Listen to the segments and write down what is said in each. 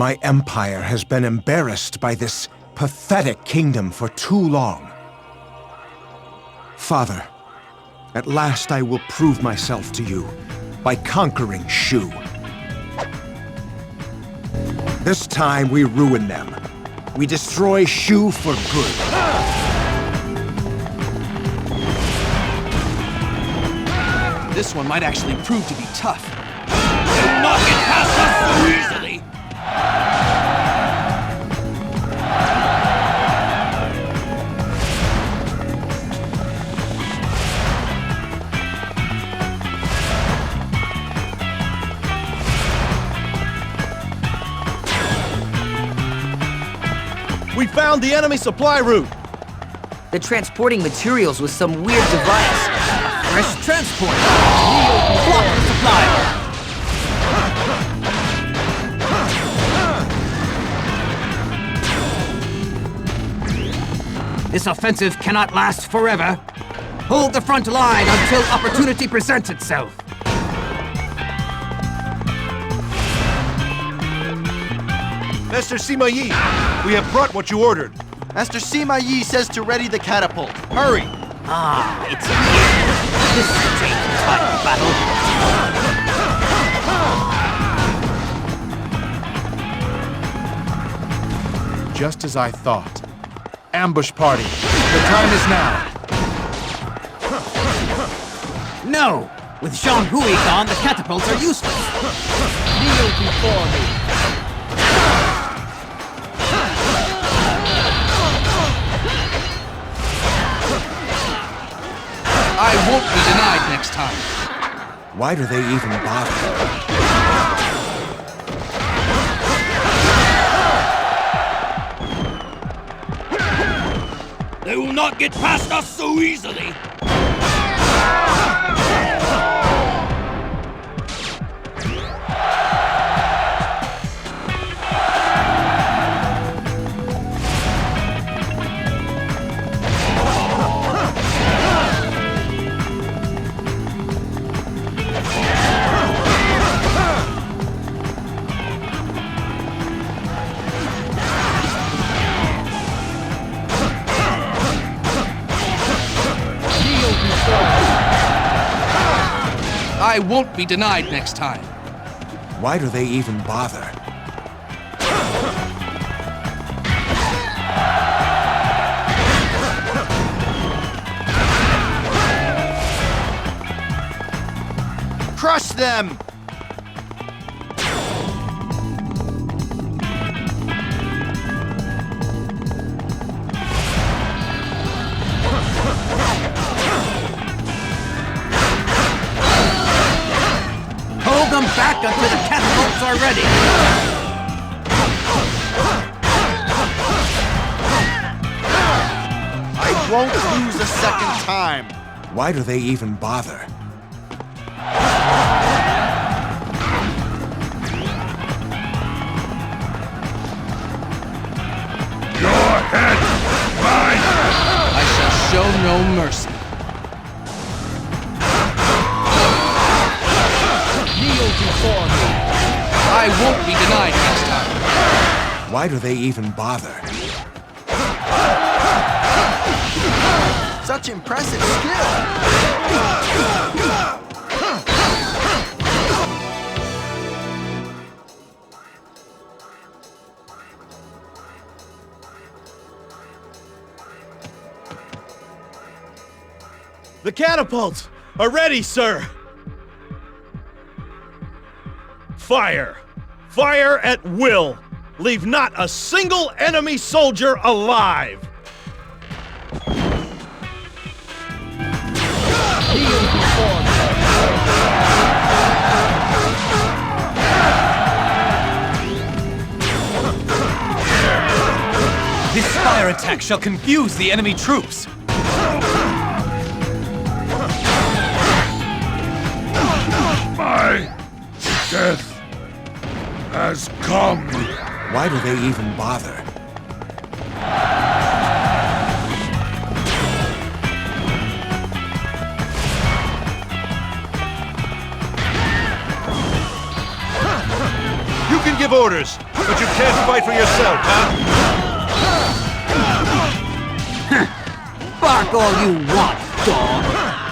My empire has been embarrassed by this pathetic kingdom for too long. Father, at last I will prove myself to you by conquering Shu. This time we ruin them. We destroy Shu for good. This one might actually prove to be tough. They will not get past us so easily! We found the enemy supply route! They're transporting materials with some weird device. Fresh transport! Block the supply! This offensive cannot last forever. Hold the front line until opportunity presents itself. Master Sima Yi, we have brought what you ordered. Master Sima Yi says to ready the catapult. Hurry! Ah, it's here. This is a time battle. Just as I thought. Ambush party. The time is now. No! With Zhang Hui gone, the catapults are useless. Kneel before me. I won't be denied next time. Why do they even bother? They will not get past us so easily! I won't be denied next time. Why do they even bother? Crush them! Them back until the catapults are ready! I won't lose a second time! Why do they even bother? Your head, mine! I shall show no mercy. Before me. I won't be denied next time. Why do they even bother? Such impressive skill! The catapults are ready, sir! Fire! Fire at will! Leave not a single enemy soldier alive! This fire attack shall confuse the enemy troops! My death has come. Why do they even bother? You can give have orders, but you can't fight for yourself, huh? Bark all you want, dog!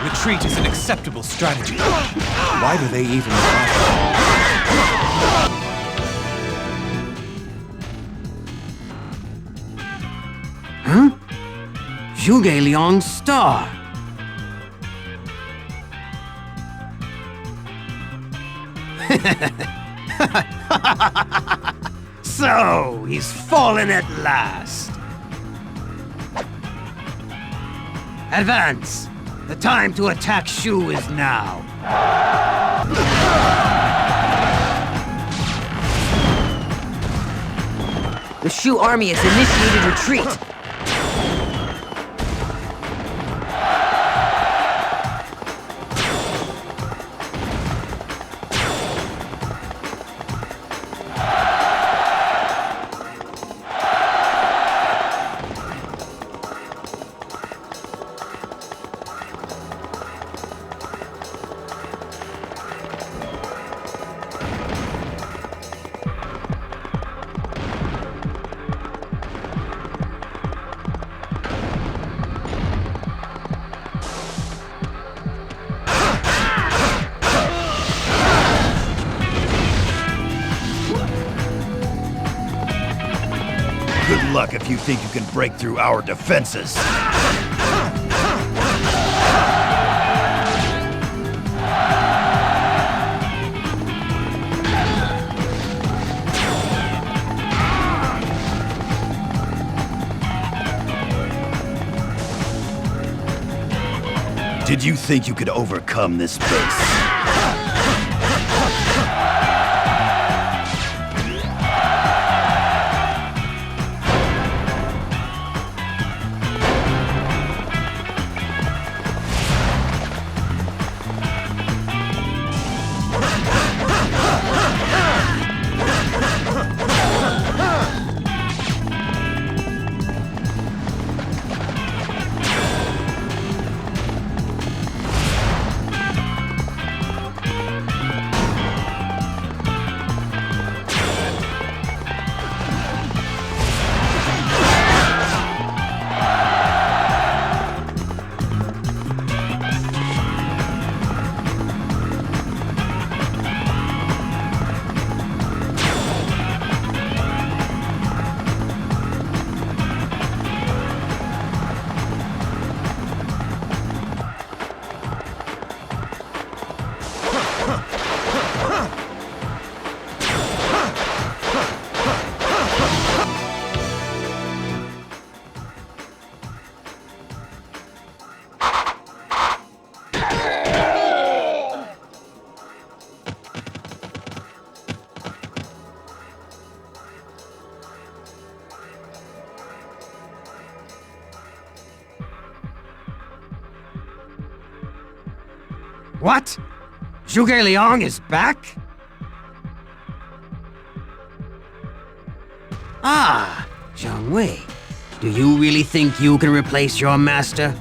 Retreat is an acceptable strategy. Why do they even bother? Huh? Zhuge Liang's star. So, he's fallen at last. Advance! The time to attack Shu is now. The Shu army has initiated retreat. Good luck if you think you can break through our defenses. Did you think you could overcome this base? What? Zhuge Liang is back? Ah, Jiang Wei. Do you really think you can replace your master?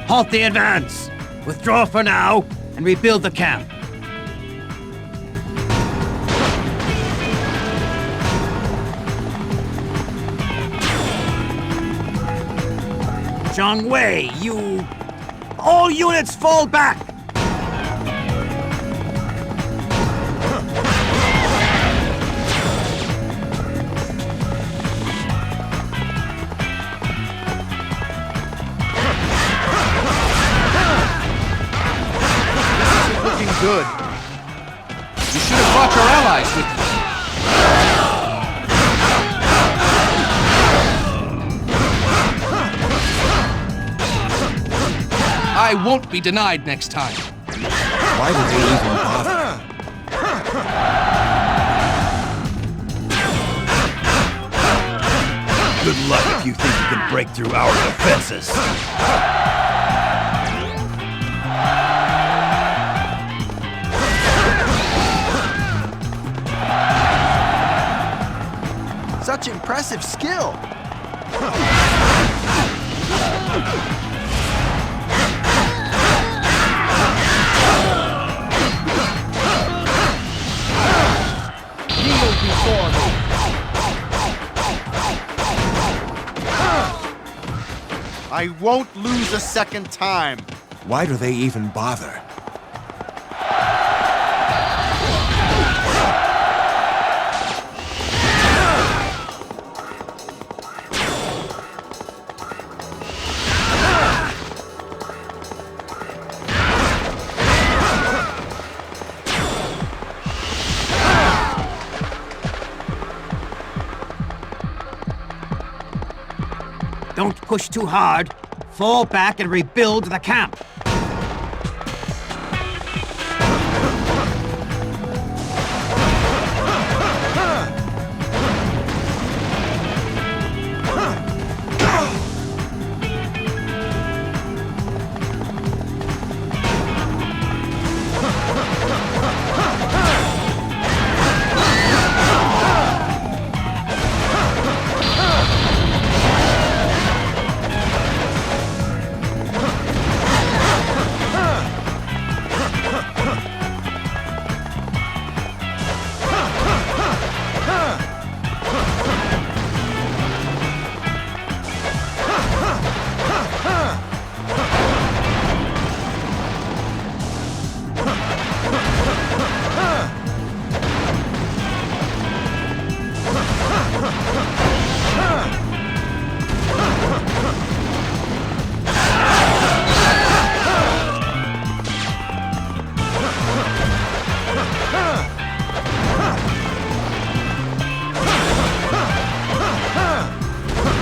Halt the advance! Withdraw for now, and rebuild the camp. Jiang Wei, you... All units fall back! Good. You should have brought your allies with you. I won't be denied next time. Why did they even bother? Good luck if you think you can break through our defenses. Such impressive skill! I won't lose a second time. Why do they even bother? Don't push too hard. Fall back and rebuild the camp.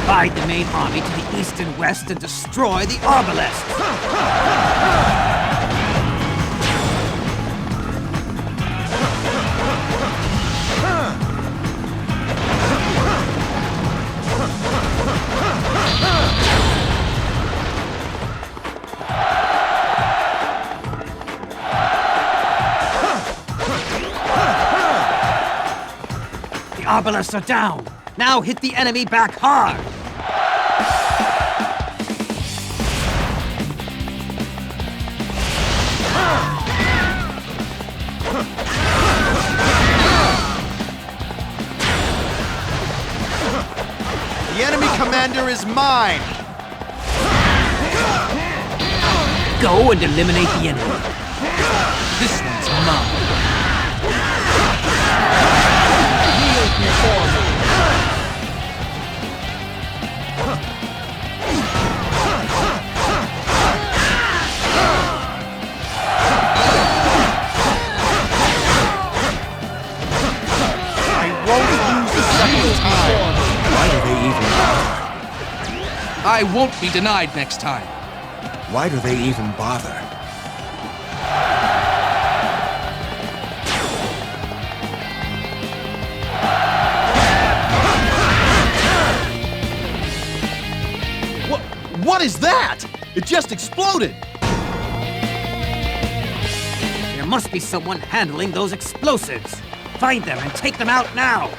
Divide the main army to the east and west and destroy the obelisks! The obelisks are down! Now hit the enemy back hard! The enemy commander is mine! Go and eliminate the enemy. This one's mine. I won't be denied next time. Why do they even bother? What is that? It just exploded! There must be someone handling those explosives. Find them and take them out now!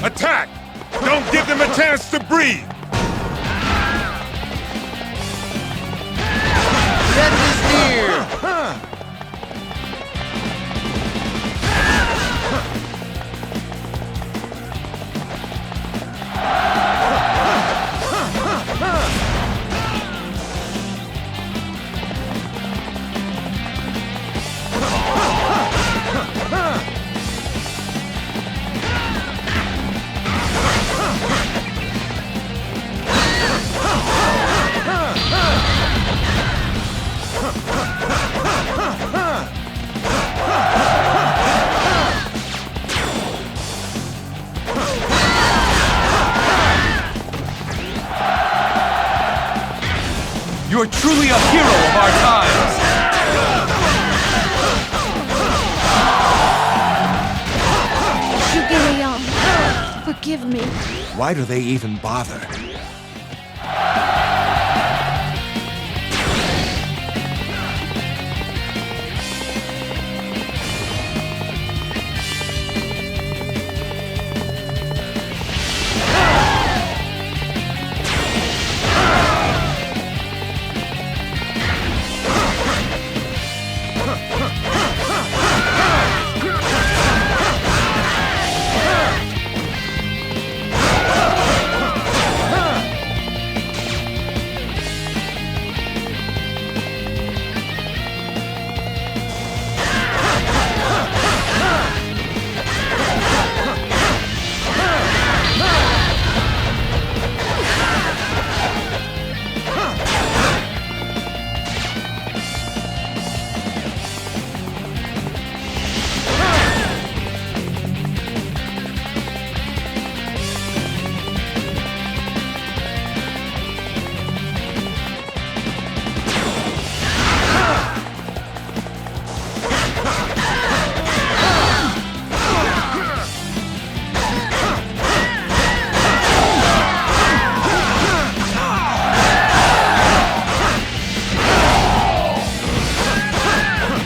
Attack! Don't give them a chance to breathe! The end is near! You're truly a hero of our times! Zhuge Liang, forgive me. Why do they even bother?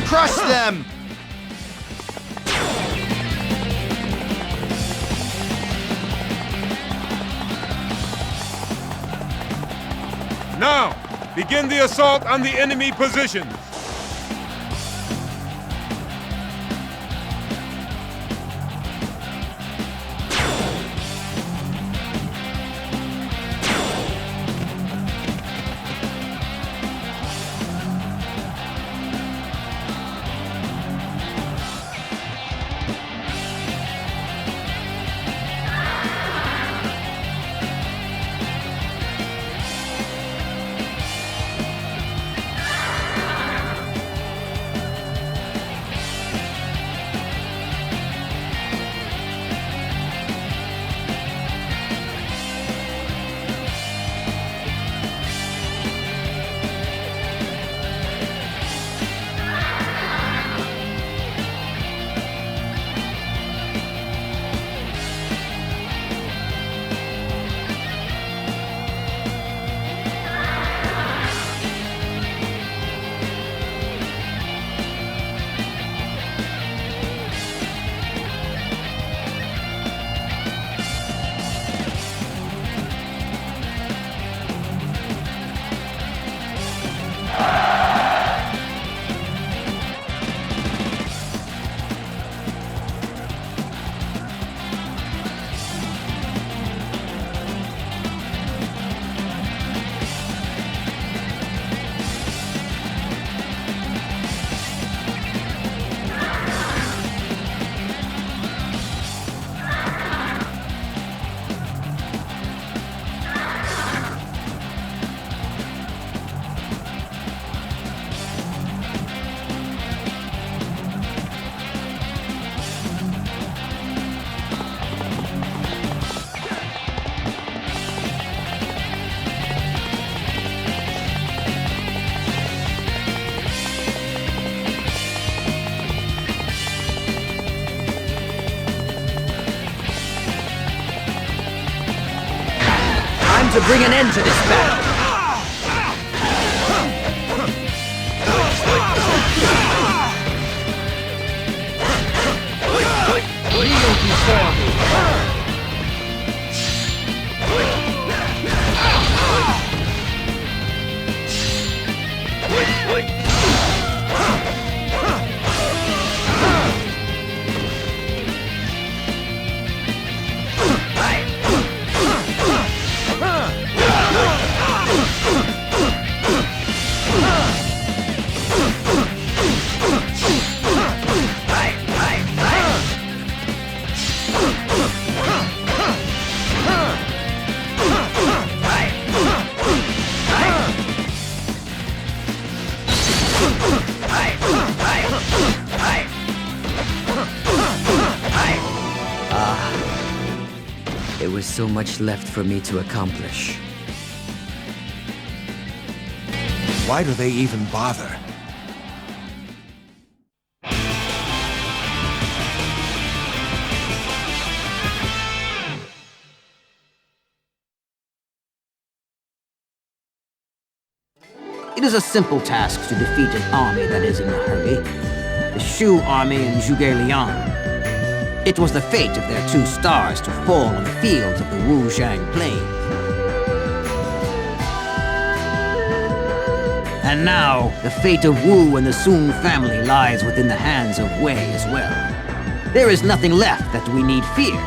Crush them! Now, begin the assault on the enemy positions. To bring an end to this battle. Kneel before me. There was so much left for me to accomplish. Why do they even bother? It is a simple task to defeat an army that is in a hurry. The Shu army and Zhuge Liang. It was the fate of their 2 stars to fall on the fields of the Wuzhang Plains. And now, the fate of Wu and the Sun family lies within the hands of Wei as well. There is nothing left that we need fear.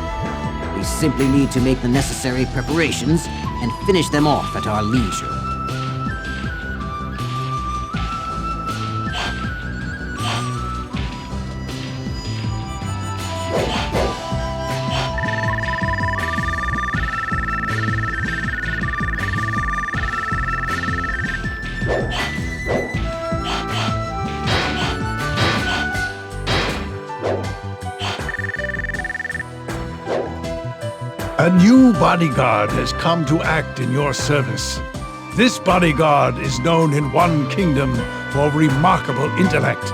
We simply need to make the necessary preparations and finish them off at our leisure. A new bodyguard has come to act in your service. This bodyguard is known in one kingdom for remarkable intellect.